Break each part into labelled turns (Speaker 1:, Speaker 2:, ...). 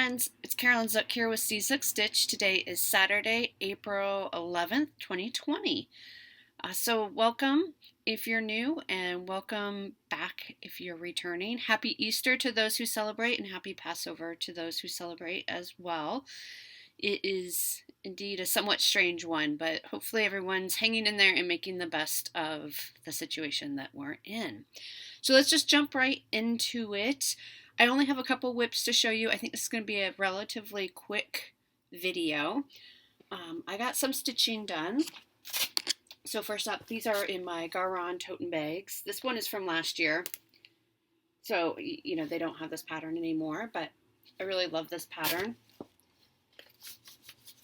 Speaker 1: friends, it's Carolyn Zook here with C6 Stitch. Today is Saturday, April 11th, 2020. So welcome if you're new and welcome back if you're returning. Happy Easter to those who celebrate and happy Passover to those who celebrate as well. It is indeed a somewhat strange one, but hopefully everyone's hanging in there and making the best of the situation that we're in. So let's just jump right into it. I only have a couple whips to show you. I think this is going to be a relatively quick video. I got some stitching done. So first up, these are in my Garon tote bags. This one is from last year. So, you know, they don't have this pattern anymore, but I really love this pattern.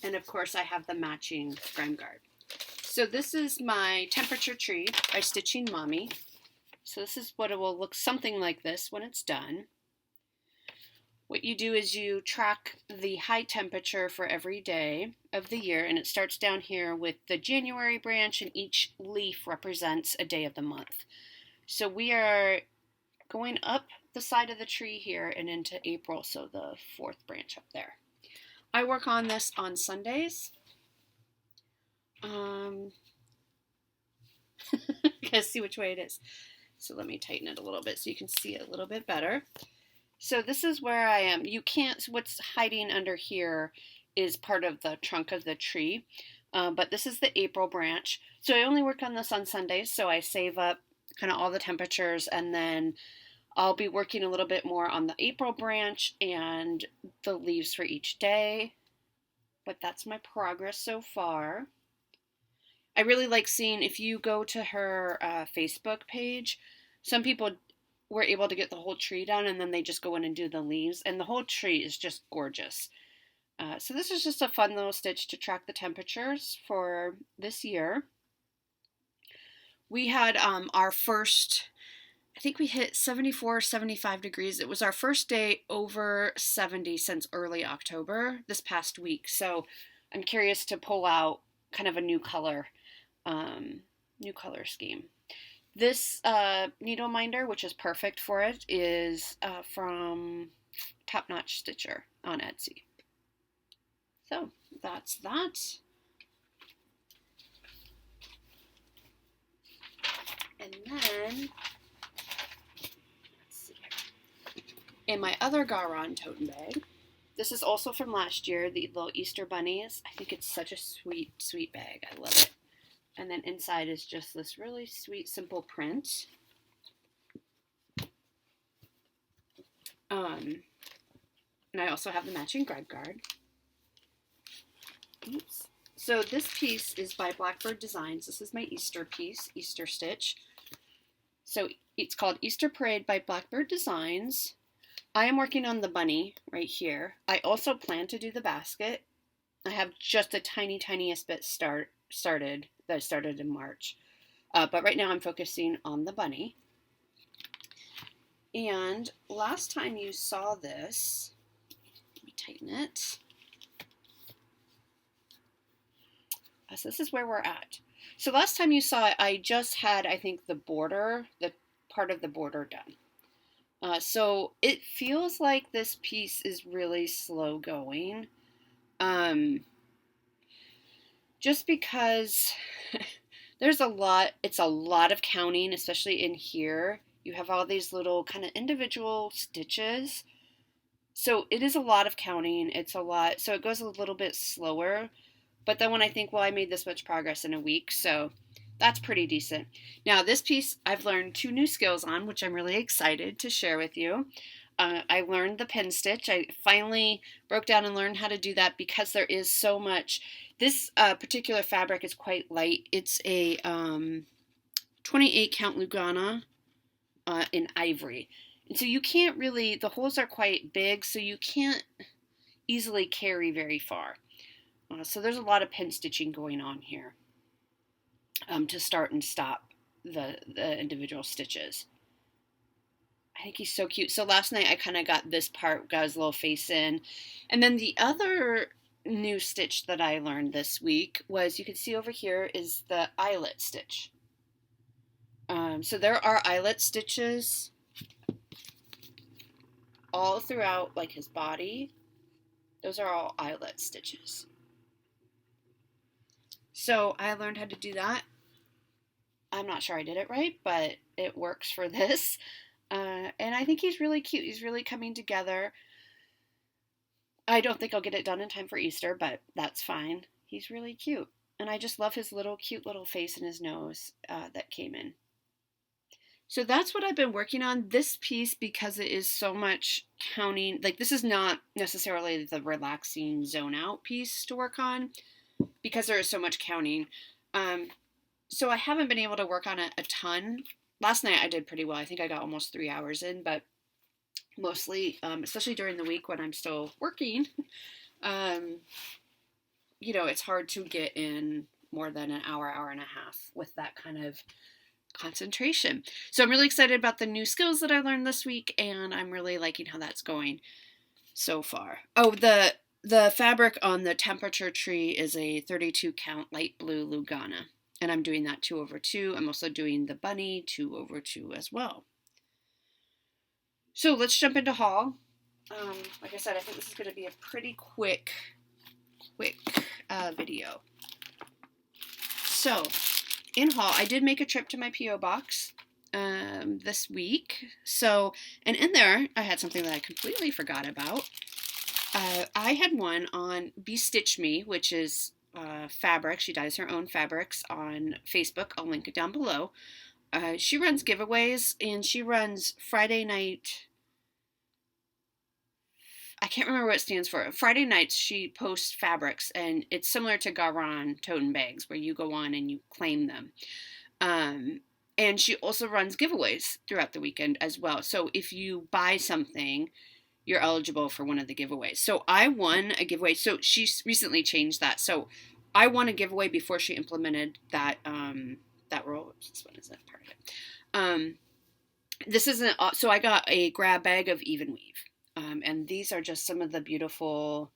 Speaker 1: And of course, I have the matching grime guard. So this is my temperature tree by Stitching Mommy. So this is what it will look something like this when it's done. What you do is you track the high temperature for every day of the year, and it starts down here with the January branch, and each leaf represents a day of the month. So we are going up the side of the tree here and into April, so the fourth branch up there. I work on this on Sundays. Guys, see which way it is. So let me tighten it a little bit so you can see it a little bit better. So this is where I am. You can't, what's hiding under here is part of the trunk of the tree, but this is the April branch. So I only work on this on Sundays, so I save up kind of all the temperatures, and then I'll be working a little bit more on the April branch and the leaves for each day, but that's my progress so far. I really like seeing, if you go to her Facebook page, some people were able to get the whole tree done, and then they just go in and do the leaves, and the whole tree is just gorgeous. So this is just a fun little stitch to track the temperatures for this year. We had our first, I think we hit 74, 75 degrees. It was our first day over 70 since early October this past week. So I'm curious to pull out kind of a new color scheme. This needle minder, which is perfect for it, is from Top Notch Stitcher on Etsy. So that's that. And then, let's see here. In my other Garon tote bag, this is also from last year, the little Easter bunnies. I think it's such a sweet, sweet bag. I love it. And then inside is just this really sweet, simple print. And I also have the matching grime guard. Oops. So this piece is by Blackbird Designs. This is my Easter piece, Easter stitch. So it's called Easter Parade by Blackbird Designs. I am working on the bunny right here. I also plan to do the basket. I have just the tiniest bit started that I started in March. But right now I'm focusing on the bunny. And last time you saw this, let me tighten it. So this is where we're at. So last time you saw it, I just had, I think, the border, the part of the border done. So it feels like this piece is really slow going. Just because there's it's a lot of counting, especially in here. You have all these little kind of individual stitches. So it is a lot of counting. It's a lot. So it goes a little bit slower. But then when I think, well, I made this much progress in a week, so that's pretty decent. Now this piece I've learned 2 new skills on, which I'm really excited to share with you. I learned the pin stitch. I finally broke down and learned how to do that because there is so much. This particular fabric is quite light. It's a 28 count Lugana in ivory. And so you can't really, the holes are quite big, so you can't easily carry very far. So there's a lot of pin stitching going on here to start and stop the individual stitches. I think he's so cute. So last night I kind of got this part, got his little face in. And then the other new stitch that I learned this week was, you can see over here is the eyelet stitch. So there are eyelet stitches all throughout like his body. Those are all eyelet stitches. So I learned how to do that. I'm not sure I did it right, but it works for this. And I think he's really cute. He's really coming together. I don't think I'll get it done in time for Easter, but that's fine. He's really cute. And I just love his little cute little face and his nose that came in. So that's what I've been working on. This piece, because it is so much counting, like this is not necessarily the relaxing zone out piece to work on because there is so much counting. So I haven't been able to work on it a ton. Last night I did pretty well. I think I got almost 3 hours in, but mostly, especially during the week when I'm still working, it's hard to get in more than an hour, hour and a half with that kind of concentration. So I'm really excited about the new skills that I learned this week, and I'm really liking how that's going so far. Oh, the fabric on the temperature tree is a 32 count light blue Lugana, and I'm doing that 2/2. I'm also doing the bunny 2/2 as well. So let's jump into haul. Like I said, I think this is going to be a pretty quick video. So in haul, I did make a trip to my P.O. box this week. So, and in there, I had something that I completely forgot about. I had one on Stitch Me, which is fabric. She dyes her own fabrics on Facebook. I'll link it down below. She runs giveaways, and she runs Friday night. I can't remember what it stands for. Friday nights she posts fabrics, and it's similar to Garan tote bags where you go on and you claim them. And she also runs giveaways throughout the weekend as well. So if you buy something, you're eligible for one of the giveaways. So I won a giveaway. So she recently changed that. So I won a giveaway before she implemented that that rule. This one isn't part of it. This isn't. So I got a grab bag of even weave. And these are just some of the beautiful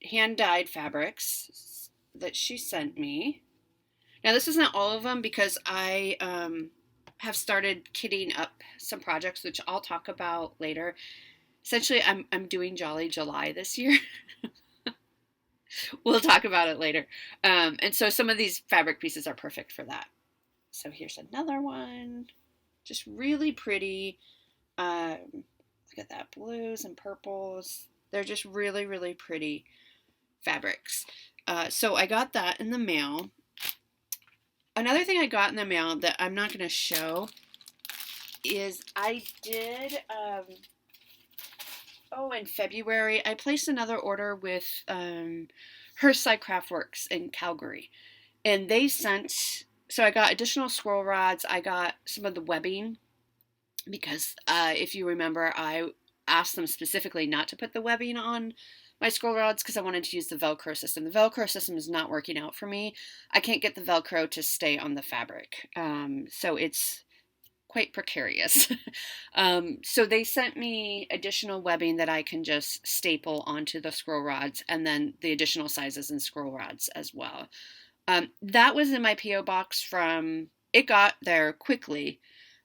Speaker 1: hand-dyed fabrics that she sent me. Now, this isn't all of them because I have started kitting up some projects, which I'll talk about later. Essentially, I'm doing Jolly July this year. We'll talk about it later. And so some of these fabric pieces are perfect for that. So here's another one. Just really pretty. Look at that, blues and purples. They're just really, really pretty fabrics. So I got that in the mail. Another thing I got in the mail that I'm not going to show is I did, in February, I placed another order with Hearthside Craftworks in Calgary. And they sent, so I got additional scroll rods. I got some of the webbing. Because if you remember, I asked them specifically not to put the webbing on my scroll rods because I wanted to use the Velcro system. The Velcro system is not working out for me. I can't get the Velcro to stay on the fabric. So it's quite precarious. So they sent me additional webbing that I can just staple onto the scroll rods, and then the additional sizes in scroll rods as well. That was in my P.O. box it got there quickly.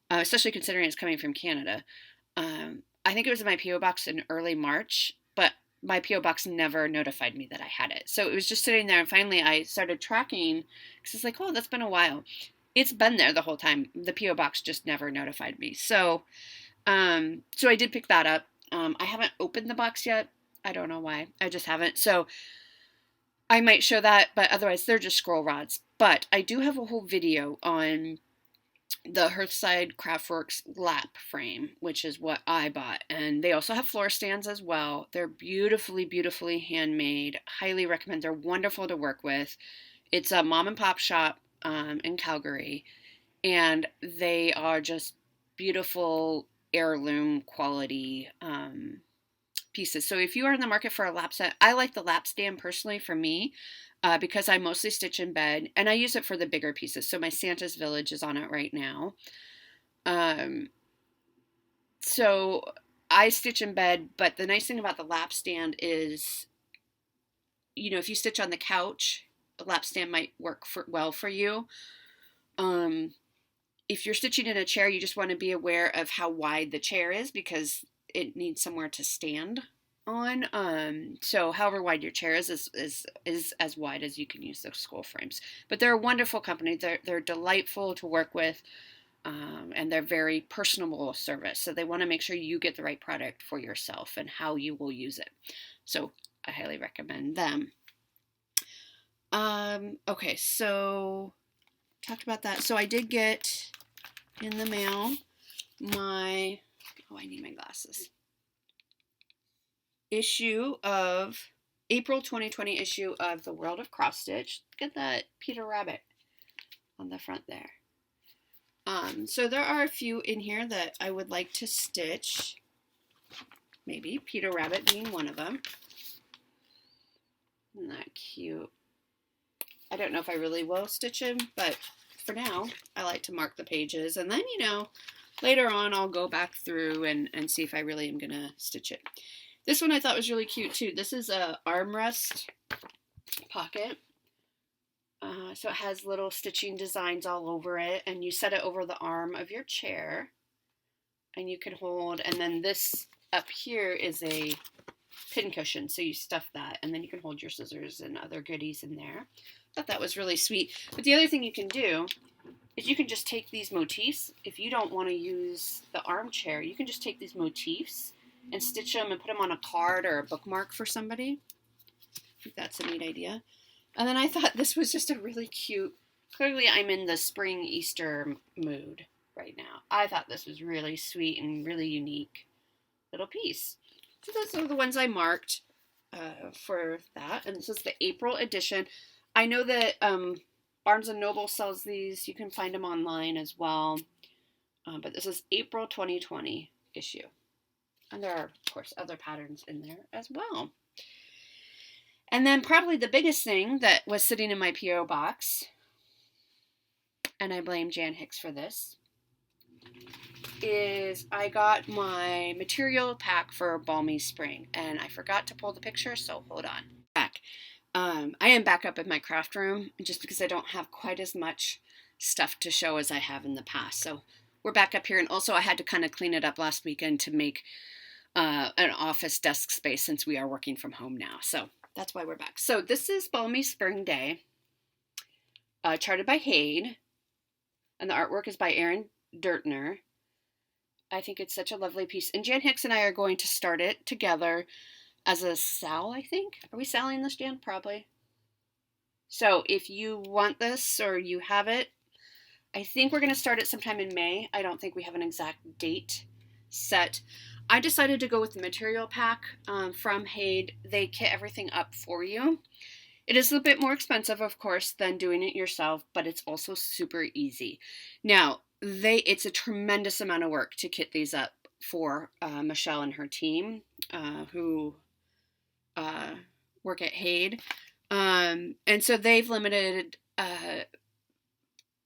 Speaker 1: Especially considering it's coming from Canada. I think it was in my P.O. box in early March, but my P.O. box never notified me that I had it. So it was just sitting there, and finally I started tracking, because it's like, oh, that's been a while. It's been there the whole time. The P.O. box just never notified me. So I did pick that up. I haven't opened the box yet. I don't know why. I just haven't. So I might show that, but otherwise they're just scroll rods. But I do have a whole video on the Hearthside Craftworks lap frame, which is what I bought. And they also have floor stands as well. They're beautifully, beautifully handmade. Highly recommend. They're wonderful to work with. It's a mom and pop shop in Calgary. And they are just beautiful heirloom quality pieces. So if you are in the market for a lap set, I like the lap stand personally for me. Because I mostly stitch in bed, and I use it for the bigger pieces. So my Santa's Village is on it right now. So I stitch in bed, but the nice thing about the lap stand is, if you stitch on the couch, the lap stand might work well for you. If you're stitching in a chair, you just want to be aware of how wide the chair is because it needs somewhere to stand. on. So however wide your chair is as wide as you can use the scroll frames. But they're a wonderful company. They're delightful to work with, and they're very personable service. So they want to make sure you get the right product for yourself and how you will use it. So I highly recommend them. Okay, so talked about that. So I did get in the mail my, oh, I need my glasses, issue of April 2020 issue of The World of Cross Stitch. Look at that Peter Rabbit on the front there. So there are a few in here that I would like to stitch. Maybe Peter Rabbit being one of them. Isn't that cute? I don't know if I really will stitch him, but for now, I like to mark the pages. And then, you know, later on, I'll go back through and see if I really am going to stitch it. This one I thought was really cute, too. This is a armrest pocket. So it has little stitching designs all over it. And you set it over the arm of your chair. And you can hold, and then this up here is a pin cushion. So you stuff that, and then you can hold your scissors and other goodies in there. I thought that was really sweet. But the other thing you can do is you can just take these motifs. If you don't want to use the armchair, you can just take these motifs and stitch them and put them on a card or a bookmark for somebody. I think that's a neat idea. And then I thought this was just a really cute, clearly I'm in the spring Easter mood right now. I thought this was really sweet and really unique little piece. So those are the ones I marked for that. And this is the April edition. I know that Barnes & Noble sells these. You can find them online as well. But this is April 2020 issue. And there are, of course, other patterns in there as well. And then probably the biggest thing that was sitting in my P.O. box, and I blame Jan Hicks for this, is I got my material pack for Balmy Spring. And I forgot to pull the picture, so hold on. Back. I am back up in my craft room just because I don't have quite as much stuff to show as I have in the past. So we're back up here. And also I had to kind of clean it up last weekend to make an office desk space since we are working from home now. So that's why we're back. So this is Balmy Spring Day, charted by Hayde. And the artwork is by Aaron Dirtner. I think it's such a lovely piece. And Jan Hicks and I are going to start it together as a sal, I think. Are we selling this, Jan? Probably. So if you want this or you have it, I think we're going to start it sometime in May. I don't think we have an exact date set. I decided to go with the material pack from Hayde. They kit everything up for you. It is a bit more expensive, of course, than doing it yourself, but it's also super easy. Now, it's a tremendous amount of work to kit these up for Michelle and her team, who work at Hayde. And so they've limited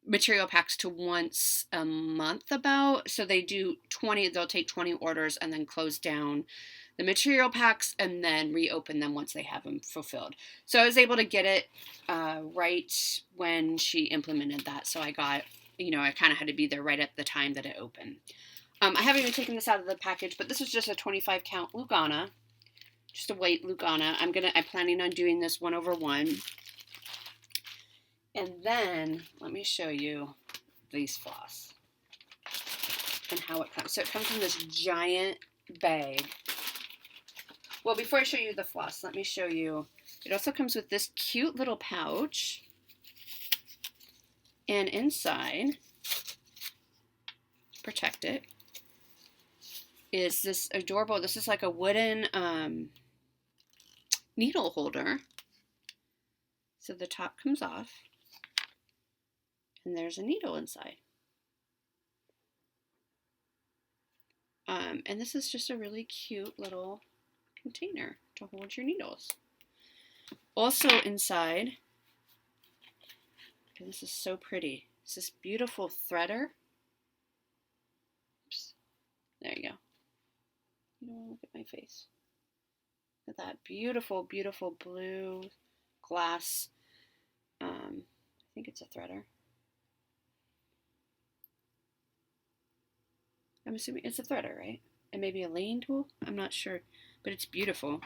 Speaker 1: material packs to once a month about. So they do 20, they'll take 20 orders and then close down the material packs and then reopen them once they have them fulfilled. So I was able to get it right when she implemented that. So I got, I kind of had to be there right at the time that it opened. I haven't even taken this out of the package, but this is just a 25 count Lugana. Just a white Lugana. I'm planning on doing this 1/1. And then let me show you these floss and how it comes. So it comes in this giant bag. Well, before I show you the floss, let me show you. It also comes with this cute little pouch. And inside, protect it, is this adorable, this is like a wooden needle holder. So the top comes off, and there's a needle inside. And this is just a really cute little container to hold your needles. Also inside, and this is so pretty, it's this beautiful threader. Oops. There you go. You don't want to look at my face. Look at that beautiful, beautiful blue glass. I think it's a threader. I'm assuming it's a threader, right? And maybe a laying tool? I'm not sure. but it's beautiful.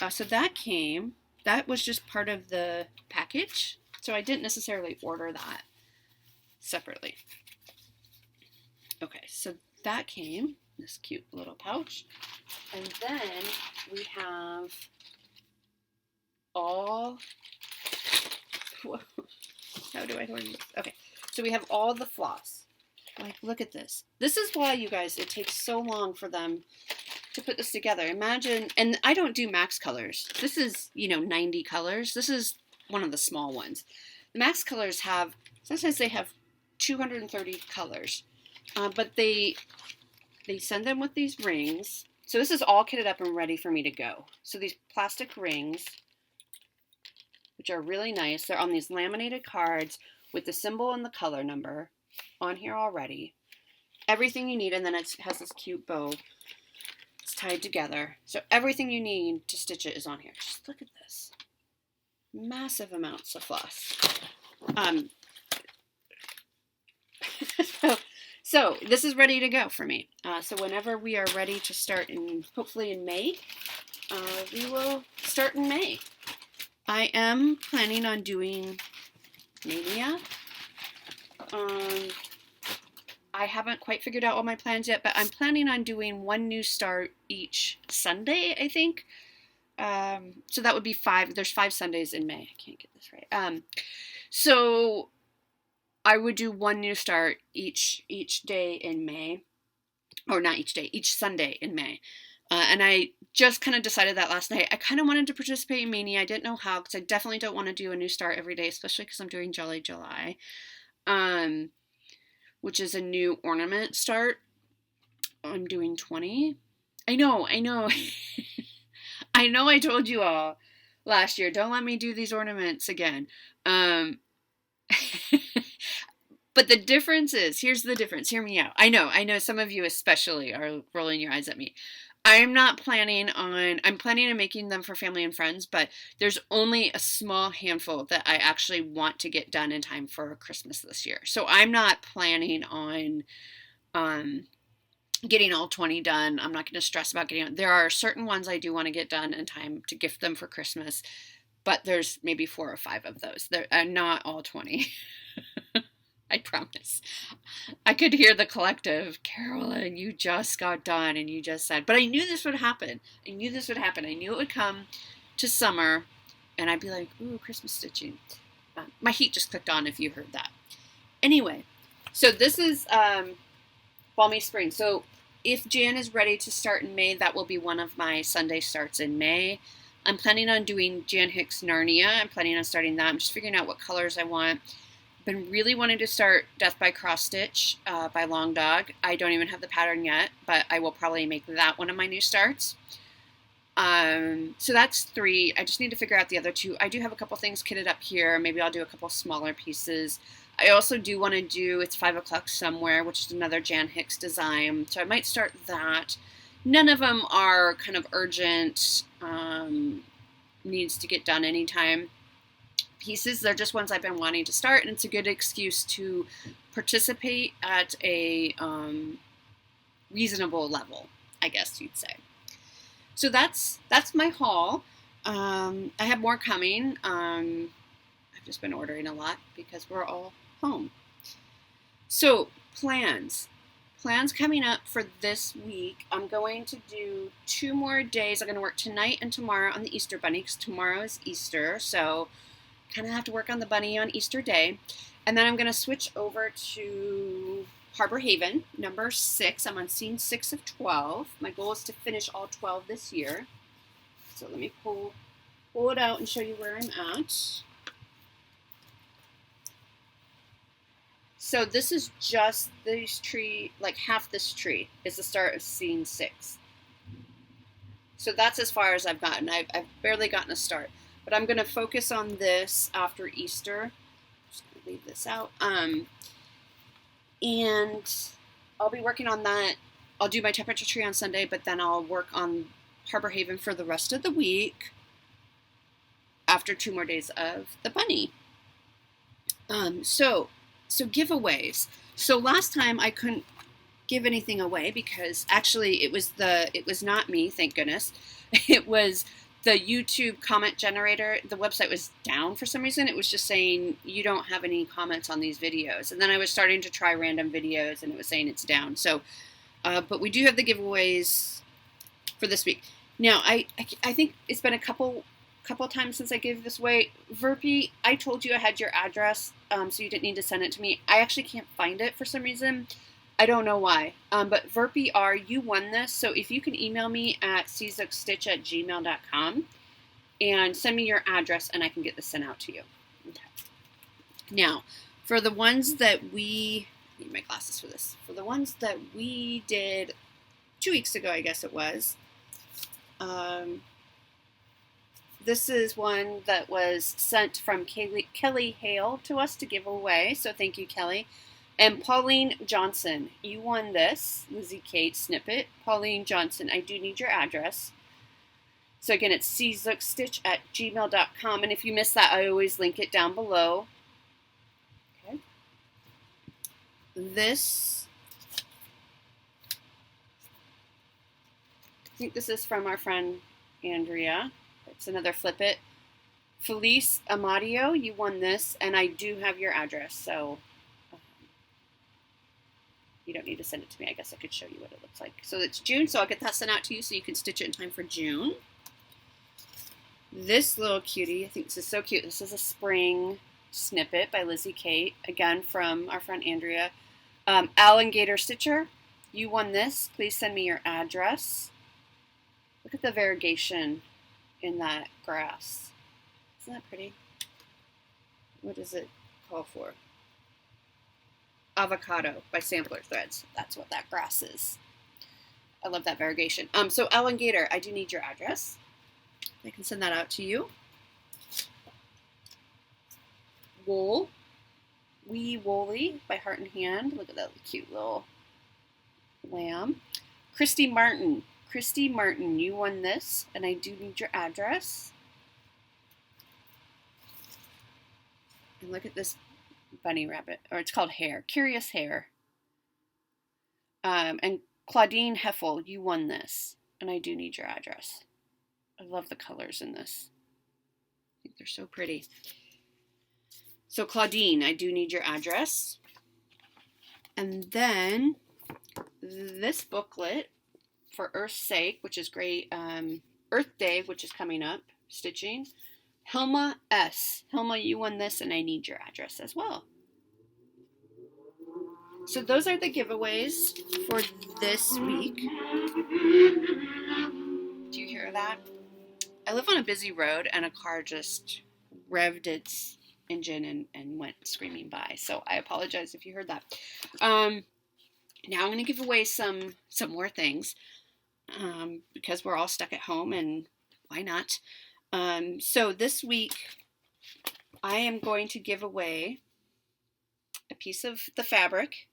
Speaker 1: So that came. That was just part of the package. So I didn't necessarily order that separately. Okay, so that came, this cute little pouch. And then we have all, how do I order this? Okay, so we have all the floss. Like, look at this. This is why, you guys, it takes so long for them to put this together. Imagine, and I don't do max colors. This is, 90 colors. This is one of the small ones. The max colors have, sometimes they have 230 colors. But they send them with these rings. So this is all kitted up and ready for me to go. So these plastic rings, which are really nice. They're on these laminated cards with the symbol and the color number on here already. Everything you need, and then it has this cute bow. It's tied together. So everything you need to stitch it is on here. Just look at this. Massive amounts of floss. So this is ready to go for me. So whenever we are ready to start hopefully in May, we will start in May. I am planning on doing Mania. I haven't quite figured out all my plans yet, but I'm planning on doing one new start each Sunday, I think. So that would be 5. There's 5 Sundays in May. I can't get this right. So I would do one new start each day in May, or not each day, each Sunday in May. And I just kind of decided that last night. I kind of wanted to participate in Mania. I didn't know how, because I definitely don't want to do a new start every day, especially because I'm doing Jolly July, which is a new ornament start. I'm doing 20. I know. I know I told you all last year, don't let me do these ornaments again. But the difference is, here's the difference. Hear me out. I know some of you especially are rolling your eyes at me. I'm planning on making them for family and friends, but there's only a small handful that I actually want to get done in time for Christmas this year. So I'm not planning on getting all 20 done. I'm not going to stress about getting. There are certain ones I do want to get done in time to gift them for Christmas, but there's maybe 4 or 5 of those. They're not all 20. I promise. I could hear the collective, Carolyn, you just got done and you just said, but I knew this would happen. I knew it would come to summer and I'd be like, ooh, Christmas stitching. My heat just clicked on if you heard that. Anyway, so this is Balmy Spring. So if Jan is ready to start in May, that will be one of my Sunday starts in May. I'm planning on doing Jan Hicks Narnia. I'm planning on starting that. I'm just figuring out what colors I want. Been really wanting to start Death by Cross Stitch by Long Dog. I don't even have the pattern yet, but I will probably make that one of my new starts. So that's 3. I just need to figure out the other 2. I do have a couple things kitted up here. Maybe I'll do a couple smaller pieces. I also do want to do It's 5 O'Clock Somewhere, which is another Jan Hicks design. So I might start that. None of them are kind of urgent, needs to get done anytime pieces. They're just ones I've been wanting to start, and it's a good excuse to participate at a reasonable level, I guess you'd say. So that's my haul. I have more coming. I've just been ordering a lot because we're all home. So plans coming up for this week. I'm going to do 2 more days. I'm going to work tonight and tomorrow on the Easter Bunny, because tomorrow is Easter, so kind of have to work on the bunny on Easter Day. And then I'm going to switch over to Harbor Haven, number 6. I'm on scene 6 of 12. My goal is to finish all 12 this year. So let me pull it out and show you where I'm at. So this is just this tree, like half this tree is the start of scene 6. So that's as far as I've gotten. I've barely gotten a start. But I'm going to focus on this after Easter. I'm just going to leave this out. And I'll be working on that. I'll do my temperature tree on Sunday, but then I'll work on Harbor Haven for the rest of the week after 2 more days of the bunny. So giveaways. So last time I couldn't give anything away because actually it was not me, thank goodness. It was the YouTube comment generator. The website was down for some reason. It was just saying you don't have any comments on these videos. And then I was starting to try random videos and it was saying it's down. So, but we do have the giveaways for this week. Now, I think it's been a couple times since I gave this away. Verpy, I told you I had your address, so you didn't need to send it to me. I actually can't find it for some reason. I don't know why. But Verpy R, you won this. So if you can email me at czukstitch@gmail.com and send me your address and I can get this sent out to you. Okay. Now, for the ones that I need my glasses for this. For the ones that we did 2 weeks ago, I guess it was. This is one that was sent from Kelly Hale to us to give away. So thank you, Kelly. And Pauline Johnson, you won this Lizzie Kate snippet. Pauline Johnson, I do need your address. So again, it's czukstitch@gmail.com. And if you missed that, I always link it down below. Okay. This, I think this is from our friend Andrea. It's another Flip It. Felice Amadio, you won this, and I do have your address, so you don't need to send it to me. I guess I could show you what it looks like. So it's June, so I'll get that sent out to you so you can stitch it in time for June. This little cutie, I think this is so cute. This is a spring snippet by Lizzie Kate, again from our friend Andrea. Alan Gator Stitcher, you won this. Please send me your address. Look at the variegation in that grass. Isn't that pretty? What does it call for? Avocado by Sampler Threads. That's what that grass is. I love that variegation. So Ellen Gator, I do need your address. I can send that out to you. Wool. Wee Woolly by Heart and Hand. Look at that cute little lamb. Christy Martin. Christy Martin, you won this, and I do need your address. And look at this bunny rabbit, or it's called Hare, Curious Hare. And Claudine Heffel, you won this, and I do need your address. I love the colors in this. I think they're so pretty. So Claudine, I do need your address. And then this booklet for Earth's Sake, which is great. Earth Day, which is coming up, stitching. Hilma S. Hilma, you won this, and I need your address as well. So those are the giveaways for this week. Do you hear that? I live on a busy road, and a car just revved its engine and went screaming by. So I apologize if you heard that. Now I'm going to give away some more things. Because we're all stuck at home, and why not? So this week, I am going to give away a piece of the fabric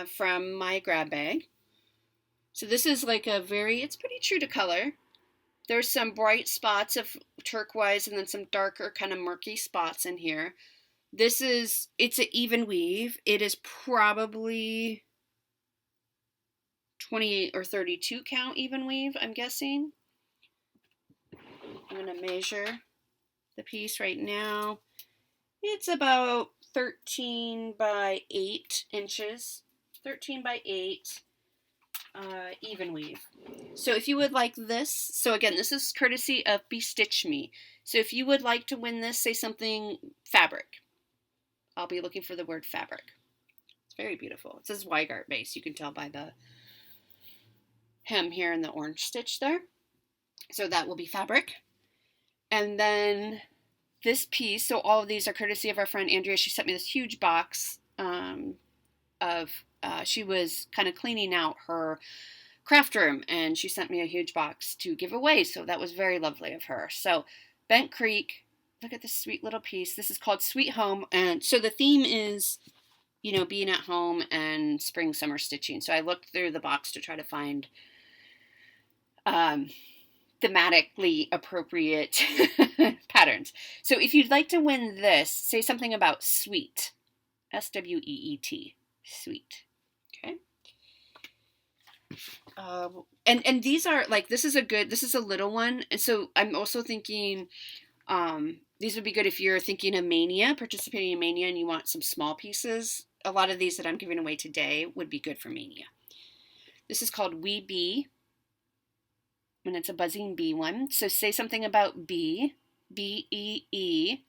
Speaker 1: from my grab bag. So this is like it's pretty true to color. There's some bright spots of turquoise and then some darker kind of murky spots in here. It's an even weave. It is probably 28 or 32 count even weave, I'm guessing. I'm going to measure the piece right now. It's about 13 by 8 inches. 13 by 8 even weave. So if you would like this, so again, this is courtesy of Bestitch Me. So if you would like to win this, say something fabric. I'll be looking for the word fabric. It's very beautiful. It says Weigart base. You can tell by the hem here in the orange stitch there. So that will be fabric. And then this piece, so all of these are courtesy of our friend Andrea. She sent me this huge box she was kind of cleaning out her craft room, and she sent me a huge box to give away. So that was very lovely of her. So Bent Creek, look at this sweet little piece. This is called Sweet Home. And so the theme is, being at home and spring, summer stitching. So I looked through the box to try to find thematically appropriate patterns. So if you'd like to win this, say something about sweet. S-W-E-E-T. Sweet. Okay. And these are like, this is a little one. And so I'm also thinking, these would be good if you're thinking of Mania, participating in Mania, and you want some small pieces. A lot of these that I'm giving away today would be good for Mania. This is called Wee Bee, and it's a buzzing bee one. So say something about bee, B-E-E,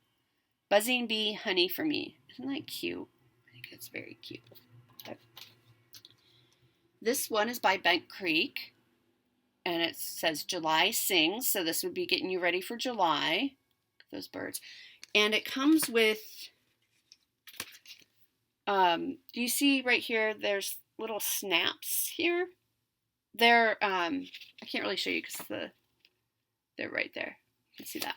Speaker 1: buzzing bee, honey for me. Isn't that cute? I think it's very cute. Okay. This one is by Bent Creek, and it says July Sings. So this would be getting you ready for July. Those birds. And it comes with, do you see right here, there's little snaps here? They're, I can't really show you because they're right there. You can see that.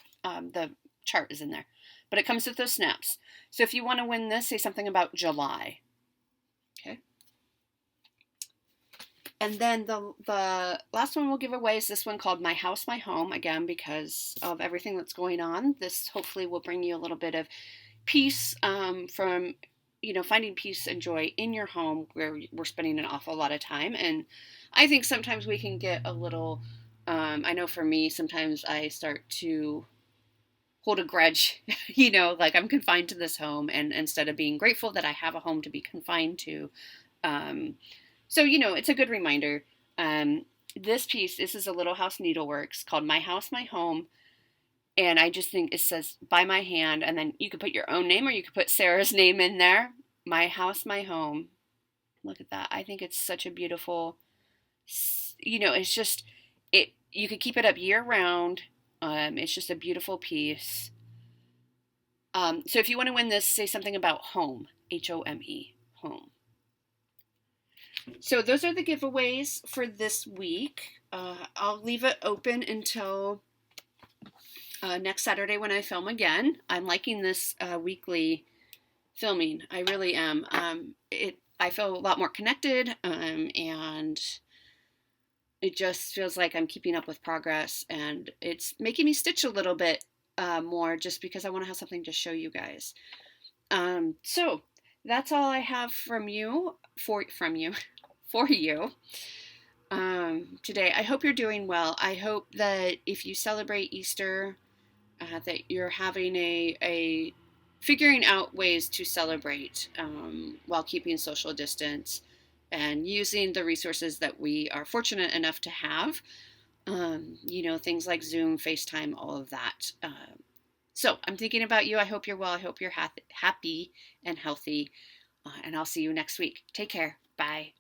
Speaker 1: The chart is in there. But it comes with those snaps. So if you want to win this, say something about July. Okay. And then the last one we'll give away is this one called My House, My Home. Again, because of everything that's going on, this hopefully will bring you a little bit of peace from, finding peace and joy in your home where we're spending an awful lot of time. And I think sometimes we can get a little, I know for me, sometimes I start to hold a grudge, like I'm confined to this home, and instead of being grateful that I have a home to be confined to. So, it's a good reminder. This is a Little House Needleworks called My House, My Home. And I just think it says by my hand, and then you could put your own name or you could put Sarah's name in there. My House, My Home. Look at that. I think it's such a beautiful, it's just, you could keep it up year round. It's just a beautiful piece. So if you want to win this, say something about home, H-O-M-E, home. So those are the giveaways for this week. I'll leave it open until next Saturday when I film again. I'm liking this weekly filming. I really am. I feel a lot more connected, and it just feels like I'm keeping up with progress, and it's making me stitch a little bit more just because I want to have something to show you guys. So that's all I have for you today. I hope you're doing well. I hope that if you celebrate Easter, that you're having a figuring out ways to celebrate while keeping social distance and using the resources that we are fortunate enough to have. Things like Zoom, FaceTime, all of that. So I'm thinking about you. I hope you're well. I hope you're happy and healthy. And I'll see you next week. Take care. Bye.